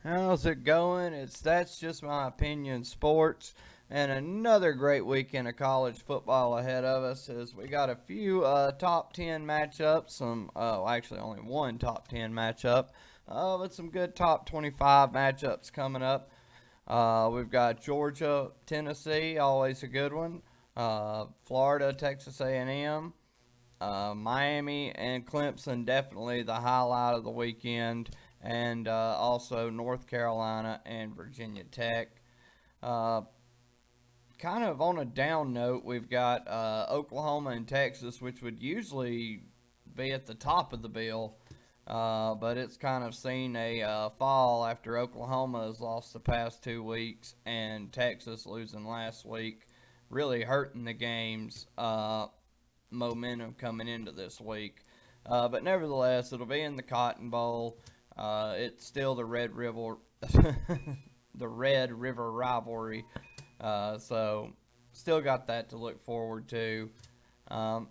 How's it going? That's just my opinion sports, and another great weekend of college football ahead of us. As we got a few top 10 matchups, actually only one top 10 matchup, but some good top 25 matchups coming up. We've got Georgia, Tennessee, always a good one. Florida, Texas A&M. Miami and Clemson, definitely the highlight of the weekend, and also North Carolina and Virginia Tech. Uh, Kind of on a down note, we've got Oklahoma and Texas, which would usually be at the top of the bill, but it's kind of seen a fall after Oklahoma has lost the past 2 weeks and Texas losing last week, really hurting the games. Momentum coming into this week. But nevertheless, it'll be in the Cotton Bowl. It's still the Red River, the Red River rivalry. So still got that to look forward to. Um,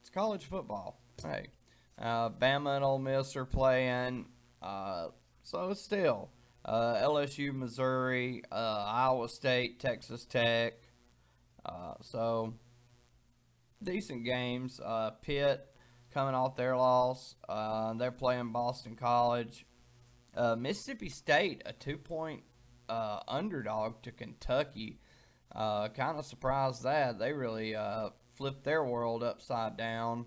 it's college football. Hey, Bama and Ole Miss are playing. So it's still LSU, Missouri, Iowa State, Texas Tech. So decent games. Pitt coming off their loss. They're playing Boston College. Mississippi State, a 2 point underdog to Kentucky. Kind of surprised that. They really flipped their world upside down,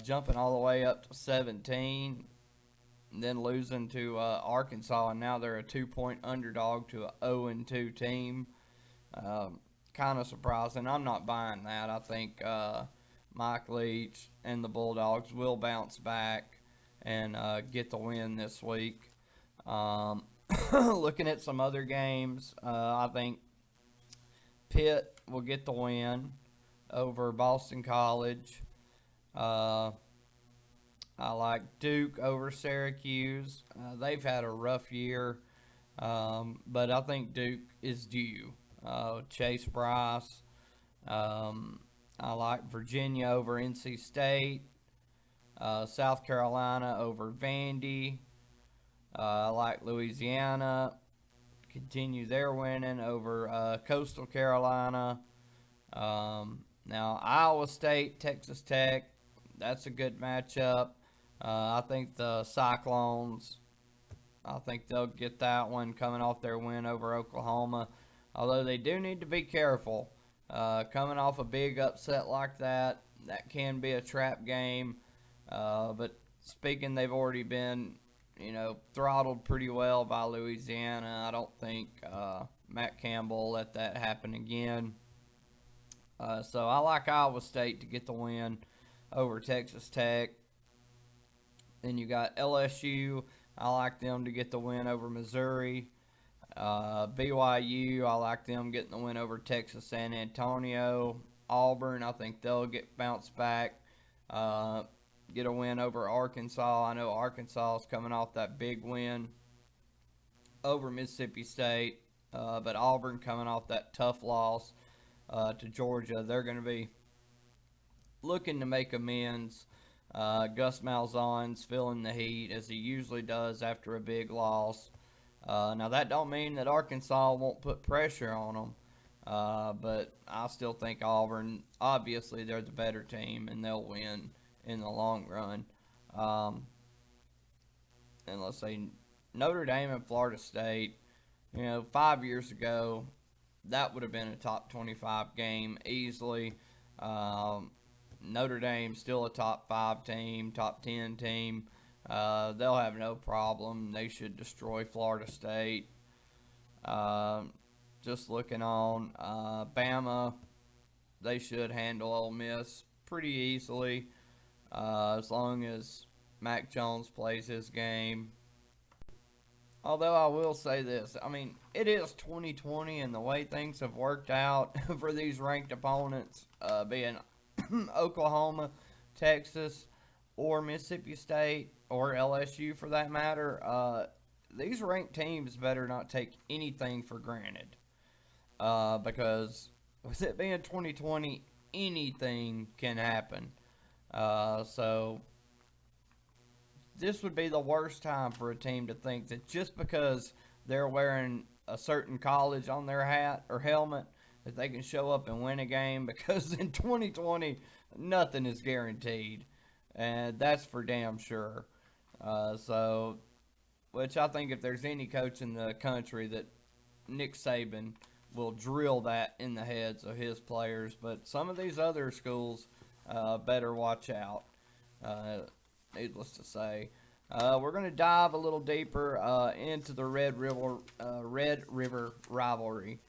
jumping all the way up to 17, and then losing to Arkansas, and now they're a 2 point underdog to a 0-2 team. Kind of surprising. I'm not buying that. I think Mike Leach and the Bulldogs will bounce back and get the win this week. Looking at some other games, I think Pitt will get the win over Boston College. I like Duke over Syracuse. They've had a rough year, but I think Duke is due. Chase Bryce. I like Virginia over NC State. South Carolina over Vandy. I like Louisiana. Continue their winning over Coastal Carolina. Now, Iowa State, Texas Tech. That's a good matchup. I think the Cyclones, I think they'll get that one coming off their win over Oklahoma. Although they do need to be careful. Coming off a big upset like that, that can be a trap game. But speaking, they've already been, throttled pretty well by Louisiana. I don't think Matt Campbell will let that happen again. So I like Iowa State to get the win over Texas Tech. Then you got LSU. I like them to get the win over Missouri. BYU, I like them getting the win over Texas San Antonio. Auburn, I think they'll get bounced back, get a win over Arkansas. I know Arkansas is coming off that big win over Mississippi State, but Auburn coming off that tough loss to Georgia. They're going to be looking to make amends. Gus Malzahn's feeling the heat as he usually does after a big loss. Now that don't mean that Arkansas won't put pressure on them, but I still think Auburn, obviously they're the better team and they'll win in the long run. And let's say Notre Dame and Florida State, 5 years ago, that would have been a top 25 game easily. Notre Dame still a top 5 team, top 10 team. They'll have no problem. They should destroy Florida State. Just looking on Bama, they should handle Ole Miss pretty easily as long as Mac Jones plays his game. Although I will say this, it is 2020 and the way things have worked out for these ranked opponents, being Oklahoma, Texas, or Mississippi State, or LSU for that matter, these ranked teams better not take anything for granted. Because with it being 2020, anything can happen. So this would be the worst time for a team to think that just because they're wearing a certain college on their hat or helmet that they can show up and win a game, because in 2020 nothing is guaranteed, and that's for damn sure. So, which I think if there's any coach in the country, that Nick Saban will drill that in the heads of his players. But some of these other schools better watch out. Uh, Needless to say, we're going to dive a little deeper into the Red River rivalry.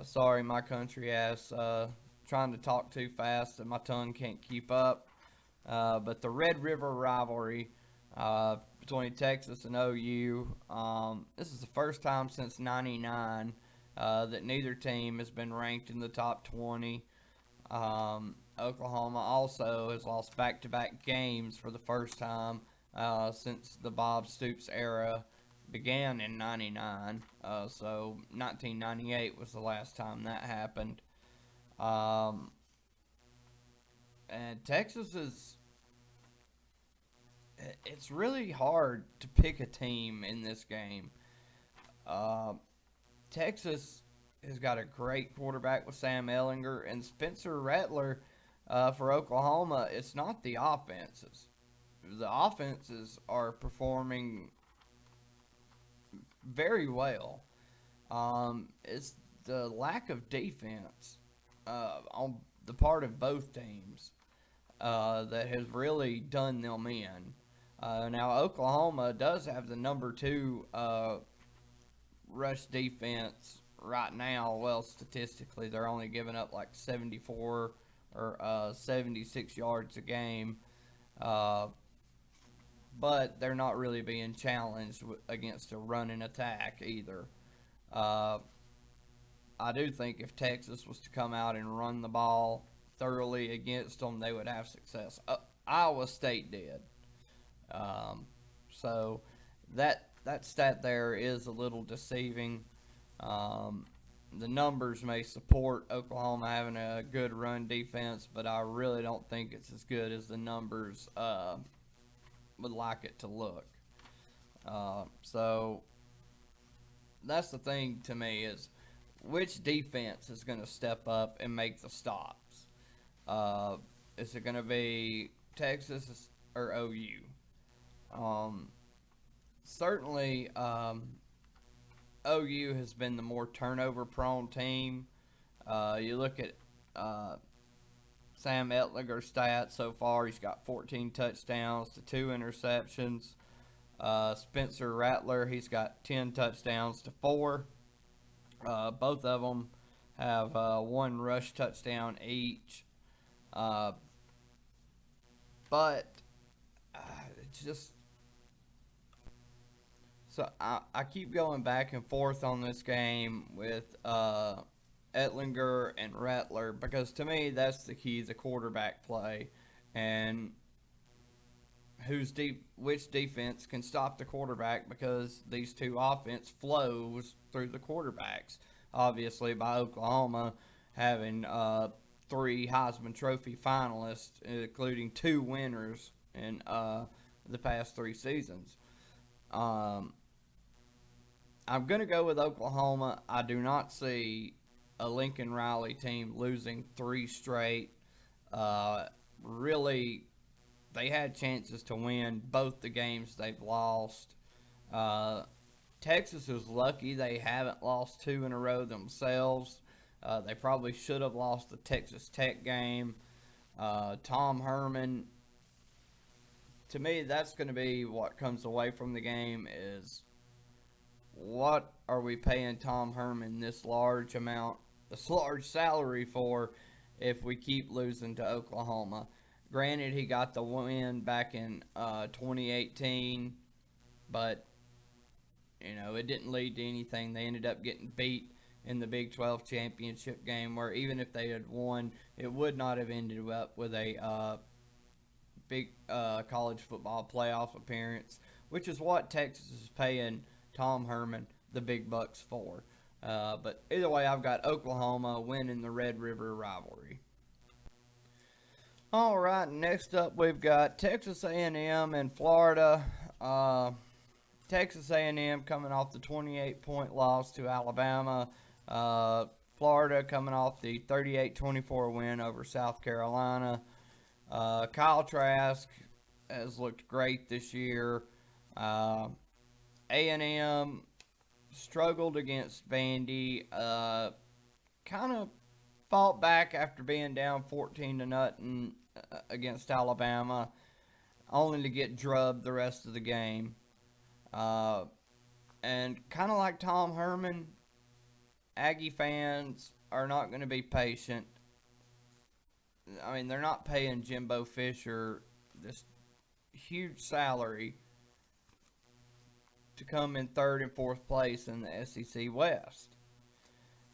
Sorry, my country ass. Trying to talk too fast and my tongue can't keep up. But the Red River rivalry between Texas and OU. This is the first time since '99 that neither team has been ranked in the top 20. Oklahoma also has lost back-to-back games for the first time since the Bob Stoops era began in '99. So 1998 was the last time that happened. Um, and Texas is. It's really hard to pick a team in this game. Uh, Texas has got a great quarterback with Sam Ellinger and Spencer Rattler for Oklahoma. It's not the offenses. The offenses are performing very well. It's the lack of defense on the part of both teams that has really done them in. Now, Oklahoma does have the number two rush defense right now. Well, statistically, they're only giving up like 74 or 76 yards a game. But they're not really being challenged against a running attack either. Uh, I do think if Texas was to come out and run the ball thoroughly against them, they would have success. Iowa State did. So that stat there is a little deceiving. The numbers may support Oklahoma having a good run defense, but I really don't think it's as good as the numbers would like it to look. So that's the thing to me is which defense is going to step up and make the stops. Is it going to be Texas or OU? Certainly, OU has been the more turnover-prone team. You look at Sam Etlinger's stats so far. He's got 14 touchdowns to 2 interceptions. Spencer Rattler, he's got 10 touchdowns to 4. Both of them have one rush touchdown each. But it's just so I keep going back and forth on this game with Etlinger and Rattler because to me that's the key, the quarterback play, and which defense can stop the quarterback because these two offense flows through the quarterbacks. Obviously, by Oklahoma having 3 Heisman Trophy finalists, including 2 winners in the past 3 seasons. I'm going to go with Oklahoma. I do not see a Lincoln Riley team losing 3 straight. Really, they had chances to win both the games they've lost. Texas is lucky they haven't lost 2 in a row themselves. They probably should have lost the Texas Tech game. Tom Herman, to me, that's going to be what comes away from the game is what are we paying Tom Herman this large salary for if we keep losing to Oklahoma? Granted, he got the win back in 2018, but it didn't lead to anything. They ended up getting beat in the Big 12 championship game, where even if they had won, it would not have ended up with a big college football playoff appearance, which is what Texas is paying Tom Herman the big bucks for. But either way, I've got Oklahoma winning the Red River rivalry. All right, next up we've got Texas A&M and Florida. Texas A&M coming off the 28-point loss to Alabama. Uh, Florida coming off the 38-24 win over South Carolina. Kyle Trask has looked great this year. A&M struggled against Vandy. Kind of fought back after being down 14 to nothing against Alabama, only to get drubbed the rest of the game. Uh, and kind of like Tom Herman, Aggie fans are not going to be patient. I mean, they're not paying Jimbo Fisher this huge salary to come in third and fourth place in the SEC West.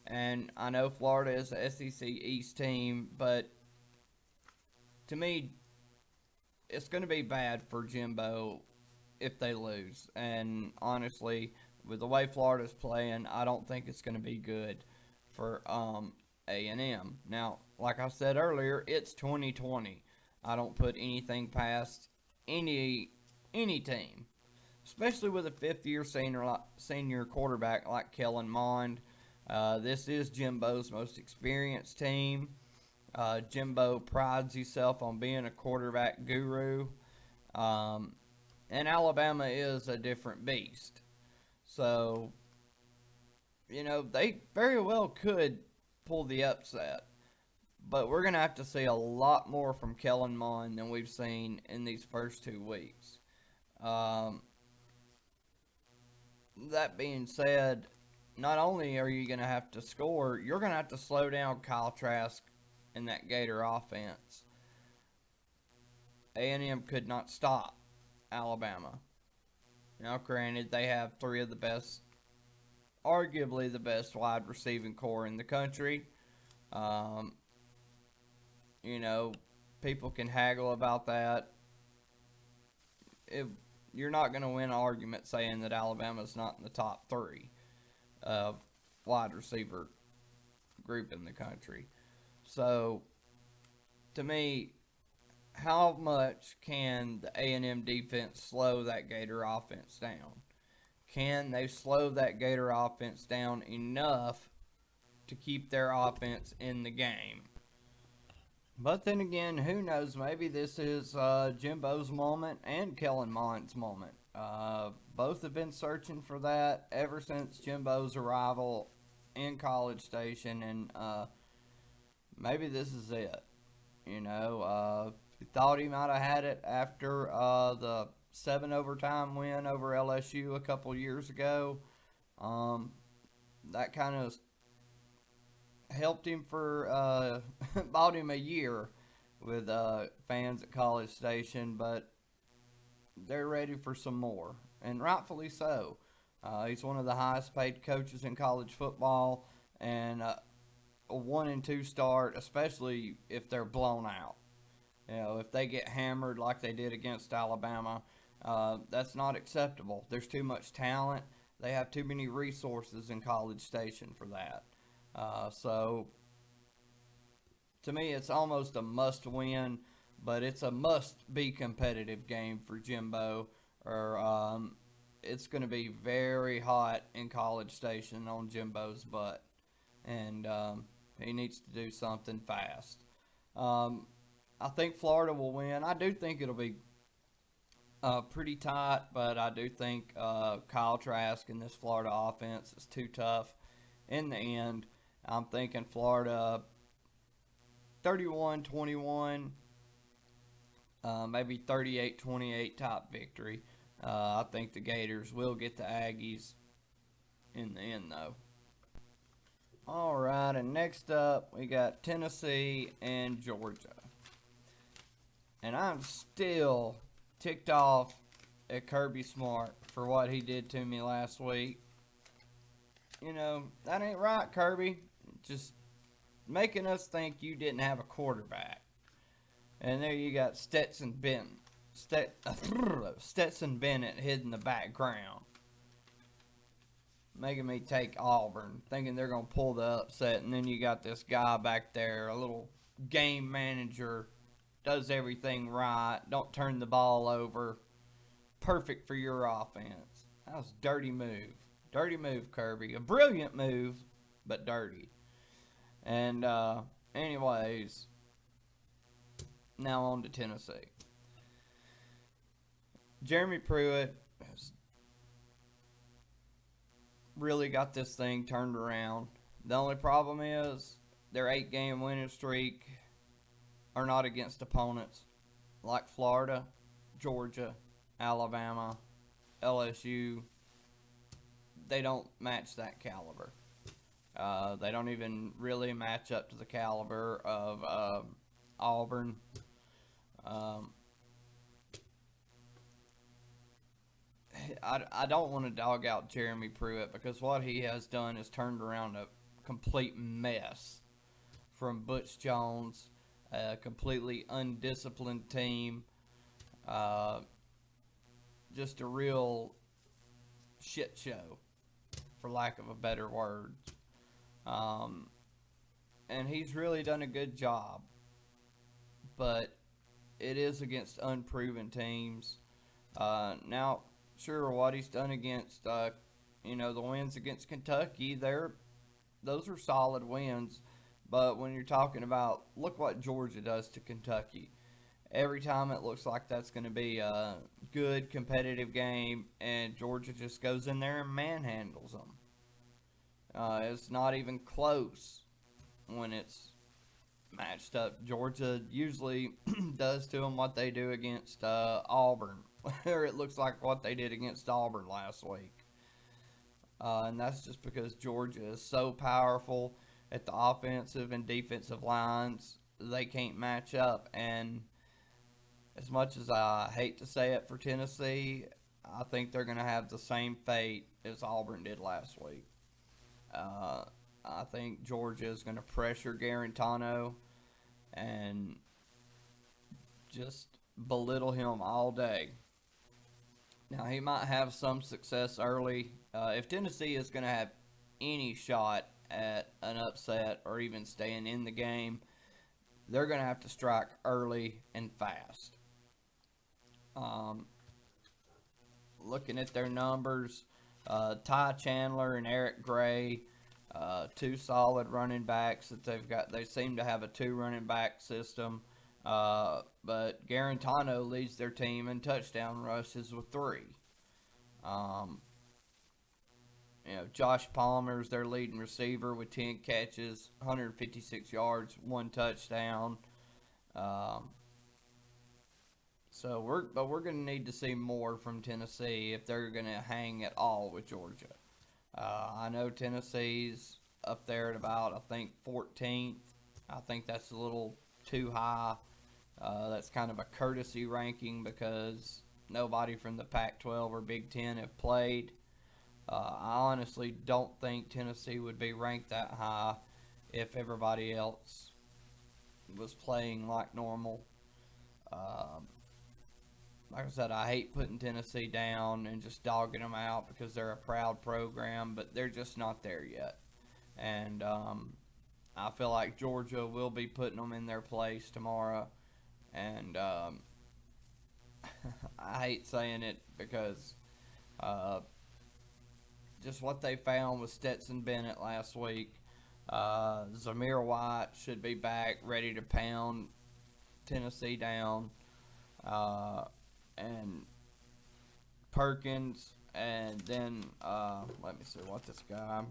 And I know Florida is the SEC East team, but to me, it's going to be bad for Jimbo if they lose. And honestly, with the way Florida's playing, I don't think it's going to be good for A&M. Now, like I said earlier, it's 2020. I don't put anything past any team, especially with a fifth-year senior quarterback like Kellen Mond. This is Jimbo's most experienced team. Jimbo prides himself on being a quarterback guru. And Alabama is a different beast. So, they very well could pull the upset. But we're going to have to see a lot more from Kellen Mond than we've seen in these first 2 weeks. That being said, not only are you going to have to score, you're going to have to slow down Kyle Trask and that Gator offense. A&M could not stop Alabama. Now, granted, they have 3 of the best, arguably the best wide receiving core in the country. People can haggle about that. You're not going to win an argument saying that Alabama's not in the top 3 of wide receiver group in the country. So, to me, how much can the A&M defense slow that Gator offense down? Can they slow that Gator offense down enough to keep their offense in the game? But then again, who knows? Maybe this is Jimbo's moment and Kellen Mond's moment. Both have been searching for that ever since Jimbo's arrival in College Station, and maybe this is it. We thought he might have had it after the 7 overtime win over LSU a couple years ago. That kind of helped him for bought him a year with fans at College Station, but they're ready for some more, and rightfully so. He's one of the highest paid coaches in college football, and a 1-2 start, especially if they're blown out. If they get hammered like they did against Alabama, that's not acceptable. There's too much talent. They have too many resources in College Station for that. So, to me, it's almost a must-win, but it's a must-be competitive game for Jimbo, or it's going to be very hot in College Station on Jimbo's butt, and he needs to do something fast. I think Florida will win. I do think it'll be pretty tight, but I do think Kyle Trask and this Florida offense is too tough in the end. I'm thinking Florida 31-21, maybe 38-28 type victory. I think the Gators will get the Aggies in the end, though. All right, and next up, we got Tennessee and Georgia. And I'm still ticked off at Kirby Smart for what he did to me last week. That ain't right, Kirby. Just making us think you didn't have a quarterback. And there you got Stetson Bennett hid in the background, making me take Auburn, thinking they're going to pull the upset. And then you got this guy back there, a little game manager does everything right, don't turn the ball over. Perfect for your offense. That was a dirty move. Dirty move, Kirby. A brilliant move, but dirty. And, anyways, now on to Tennessee. Jeremy Pruitt has really got this thing turned around. The only problem is their 8-game winning streak are not against opponents like Florida, Georgia, Alabama, LSU. They don't match that caliber. They don't even really match up to the caliber of Auburn. I don't want to dog out Jeremy Pruitt because what he has done is turned around a complete mess from Butch Jones, a completely undisciplined team, uh, just a real shit show, for lack of a better word. Um, and he's really done a good job, but it is against unproven teams. Now, sure, what he's done against, the wins against Kentucky, those are solid wins. But when you're talking about, look what Georgia does to Kentucky. Every time it looks like that's going to be a good competitive game, and Georgia just goes in there and manhandles them. It's not even close when it's matched up. Georgia usually does to them what they do against Auburn, or it looks like what they did against Auburn last week. And that's just because Georgia is so powerful at the offensive and defensive lines, they can't match up. And as much as I hate to say it for Tennessee, I think they're going to have the same fate as Auburn did last week. I think Georgia is going to pressure Garantano and just belittle him all day. Now, he might have some success early. If Tennessee is going to have any shot at an upset or even staying in the game, they're going to have to strike early and fast. Looking at their numbers, Ty Chandler and Eric Gray, two solid running backs that they've got. They seem to have a two running back system. But Garantano leads their team in touchdown rushes with 3. Josh Palmer's their leading receiver with 10 catches, 156 yards, 1 touchdown. So we're going to need to see more from Tennessee if they're going to hang at all with Georgia. I know Tennessee's up there at about, I think, 14th. I think that's a little too high. That's kind of a courtesy ranking because nobody from the Pac-12 or Big Ten have played. I honestly don't think Tennessee would be ranked that high if everybody else was playing like normal. Like I said, I hate putting Tennessee down and just dogging them out because they're a proud program, but they're just not there yet. And I feel like Georgia will be putting them in their place tomorrow. And I hate saying it because just what they found with Stetson Bennett last week. Zamir White should be back, ready to pound Tennessee down. And Perkins, and then let me see what this guy,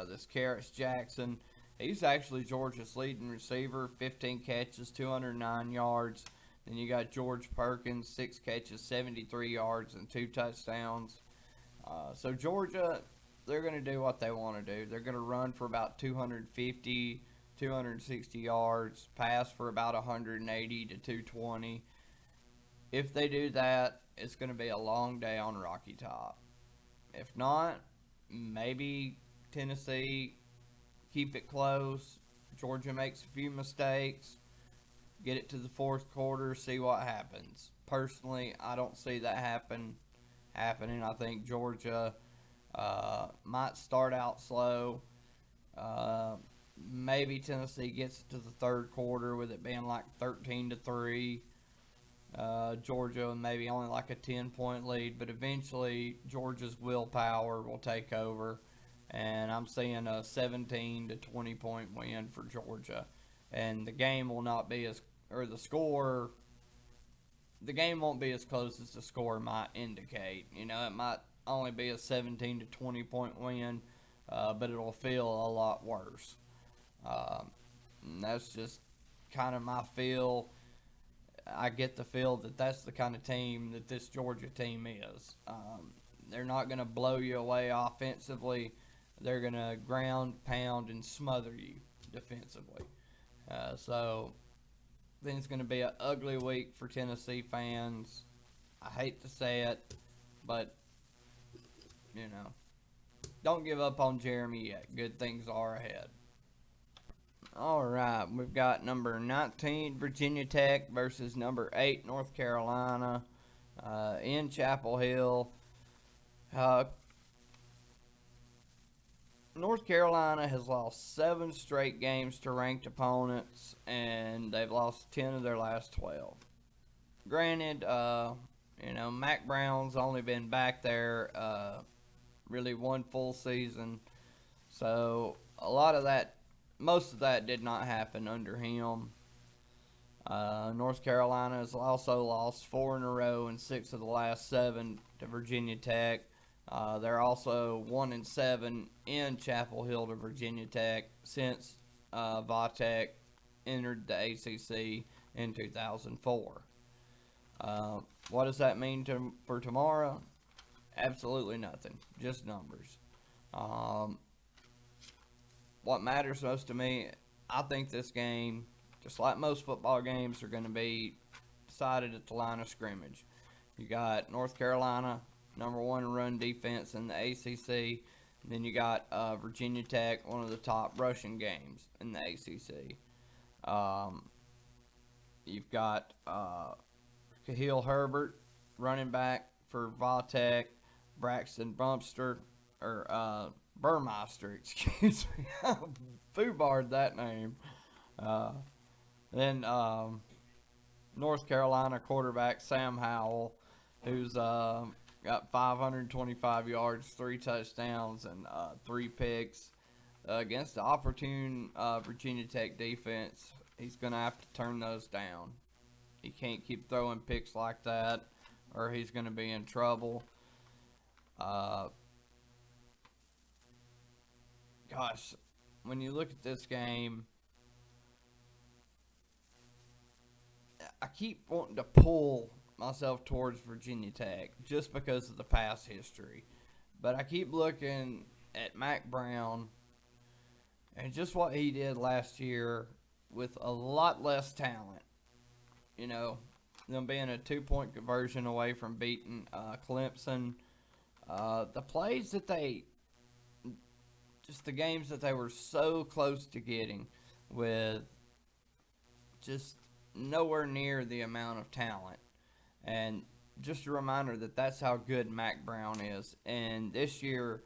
this Karras Jackson, he's actually Georgia's leading receiver, 15 catches, 209 yards. Then you got George Perkins, 6 catches, 73 yards, and 2 touchdowns. So Georgia, they're going to do what they want to do. They're going to run for about 250, 260 yards, pass for about 180 to 220. If they do that, it's going to be a long day on Rocky Top. If not, maybe Tennessee keep it close. Georgia makes a few mistakes. Get it to the fourth quarter, see what happens. Personally, I don't see that happening. I think Georgia might start out slow, Maybe Tennessee gets to the third quarter with it being like 13-3. Georgia maybe only like a 10-point lead, but eventually Georgia's willpower will take over, and I'm seeing a 17 to 20 point win for Georgia, and the game will not be as or the score. The game won't be as close as the score might indicate. It might only be a 17 to 20 point win, but it'll feel a lot worse. Um, and that's just kind of my feel. I get the feel that that's the kind of team that this Georgia team is. They're not going to blow you away offensively. They're going to ground, pound, and smother you defensively. So I think it's going to be an ugly week for Tennessee fans. I hate to say it, but you know, don't give up on Jeremy yet. Good things are ahead. All right, we've got number 19 Virginia Tech versus number 8 North Carolina in Chapel Hill. Uh, North Carolina has lost 7 straight games to ranked opponents, and they've lost 10 of their last 12. Granted, Mac Brown's only been back there really one full season, so most of that did not happen under him. North Carolina has also lost 4 in a row and 6 of the last 7 to Virginia Tech. They're also 1-7 in Chapel Hill to Virginia Tech since Vatek entered the ACC in 2004. What does that mean for tomorrow? Absolutely nothing. Just numbers. What matters most to me, I think this game, just like most football games, are going to be decided at the line of scrimmage. You got North Carolina, number 1 run defense in the ACC. And then you got Virginia Tech, one of the top rushing games in the ACC. You've got Kahil Herbert, running back for Vatek, Braxton Burmeister, excuse me. Foobarred that name. Then North Carolina quarterback Sam Howell, who's got 525 yards, 3 touchdowns, and 3 picks against the opportune Virginia Tech defense. He's going to have to turn those down. He can't keep throwing picks like that, or he's going to be in trouble. Gosh, when you look at this game, I keep wanting to pull myself towards Virginia Tech just because of the past history. But I keep looking at Mac Brown and just what he did last year with a lot less talent. Them being a 2-point conversion away from beating Clemson. The plays that just the games that they were so close to getting with just nowhere near the amount of talent. And just a reminder that that's how good Mac Brown is. And this year,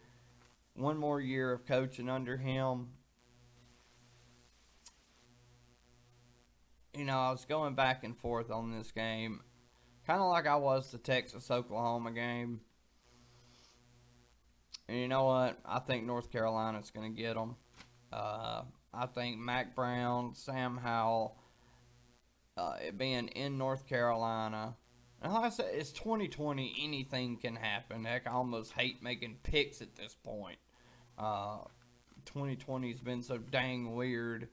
one more year of coaching under him. I was going back and forth on this game, kind of like I was the Texas-Oklahoma game. And you know what? I think North Carolina's going to get them. I think Mac Brown, Sam Howell, it being in North Carolina. And like I said, it's 2020. Anything can happen. Heck, I almost hate making picks at this point. 2020 has been so dang weird.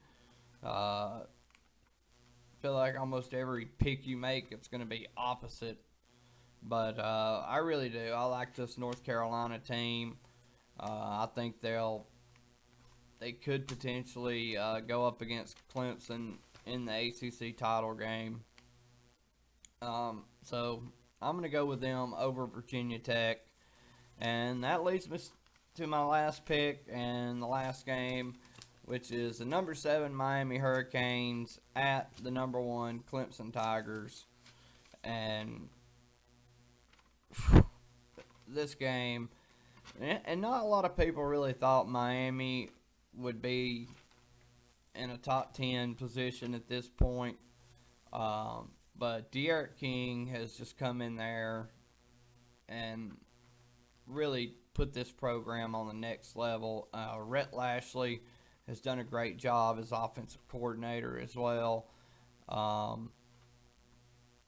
Feel like almost every pick you make, it's going to be opposite. But I really do. I like this North Carolina team. I think they could potentially go up against Clemson in the ACC title game. So I'm going to go with them over Virginia Tech. And that leads me to my last pick and the last game, which is the number 7 Miami Hurricanes at the number 1 Clemson Tigers. And this game, and not a lot of people really thought Miami would be in a top 10 position at this point. But De'Aaron King has just come in there and really put this program on the next level. Rhett Lashley has done a great job as offensive coordinator as well. Um,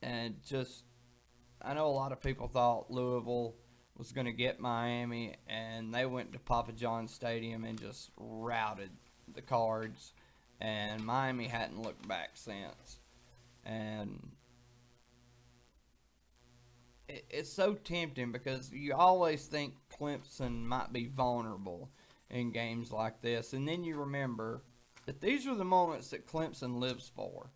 and just, I know a lot of people thought Louisville was going to get Miami, and they went to Papa John's Stadium and just routed the Cards, and Miami hadn't looked back since. And it's so tempting because you always think Clemson might be vulnerable in games like this, and then you remember that these are the moments that Clemson lives for.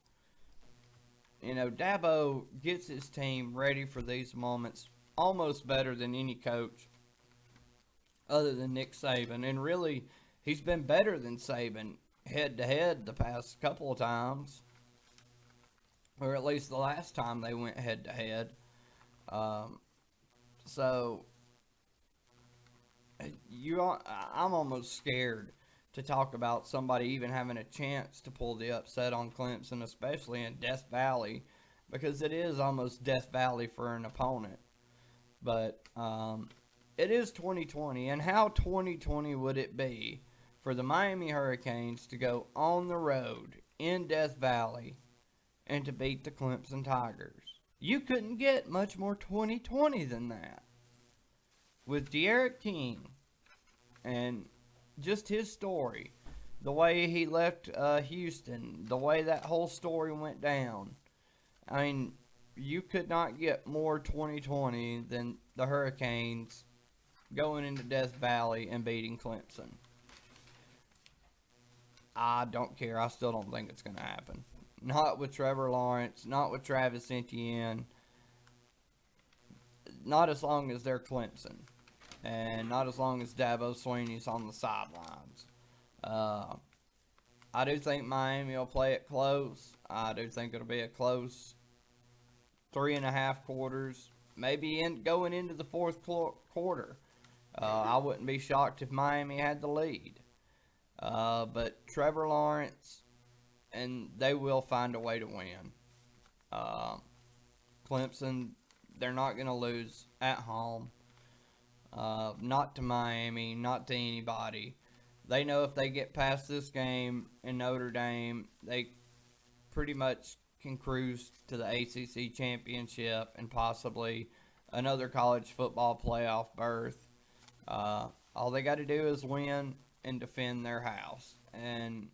You know, Dabo gets his team ready for these moments almost better than any coach other than Nick Saban. And really, he's been better than Saban head to head the past couple of times, or at least the last time they went head to head. So I'm almost scared to talk about somebody even having a chance to pull the upset on Clemson, especially in Death Valley, because it is almost Death Valley for an opponent. But it is 2020, and how 2020 would it be for the Miami Hurricanes to go on the road in Death Valley and to beat the Clemson Tigers? You couldn't get much more 2020 than that. With De'Aaron King and just his story, the way he left Houston, the way that whole story went down. I mean, you could not get more 2020 than the Hurricanes going into Death Valley and beating Clemson. I don't care. I still don't think it's going to happen. Not with Trevor Lawrence, not with Travis Etienne, not as long as they're Clemson, and not as long as Dabo Swinney's on the sidelines. I do think Miami will play it close. I do think it'll be a close 3.5 quarters, maybe going into the fourth quarter. I wouldn't be shocked if Miami had the lead. But Trevor Lawrence, and they will find a way to win. Clemson, they're not going to lose at home. Not to Miami, not to anybody. They know if they get past this game in Notre Dame, they pretty much can cruise to the ACC championship and possibly another college football playoff berth. All they got to do is win and defend their house. And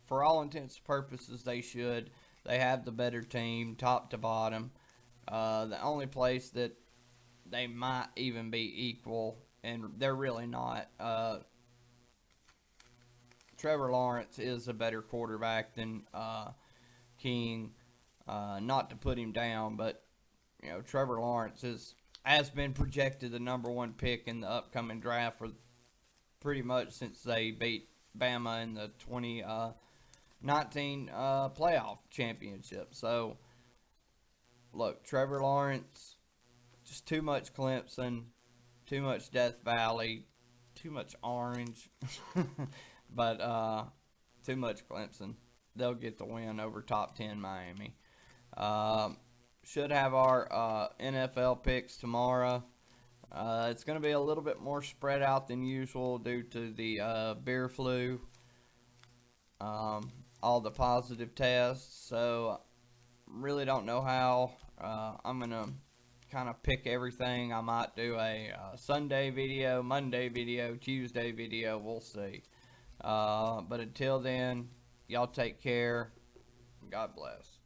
for all intents and purposes, they should. They have the better team, top to bottom. The only place that they might even be equal, and they're really not. Trevor Lawrence is a better quarterback than King. Not to put him down, but you know, Trevor Lawrence has been projected the number one pick in the upcoming draft for pretty much since they beat Bama in the 2019 playoff championship. So, look, Trevor Lawrence, just too much Clemson, too much Death Valley, too much Orange, but too much Clemson. They'll get the win over top 10 Miami. Should have our NFL picks tomorrow. It's going to be a little bit more spread out than usual due to the beer flu, all the positive tests. So, really don't know how. I'm going to kind of pick everything. I might do a Sunday video, Monday video, Tuesday video. We'll see. But until then, y'all take care. God bless.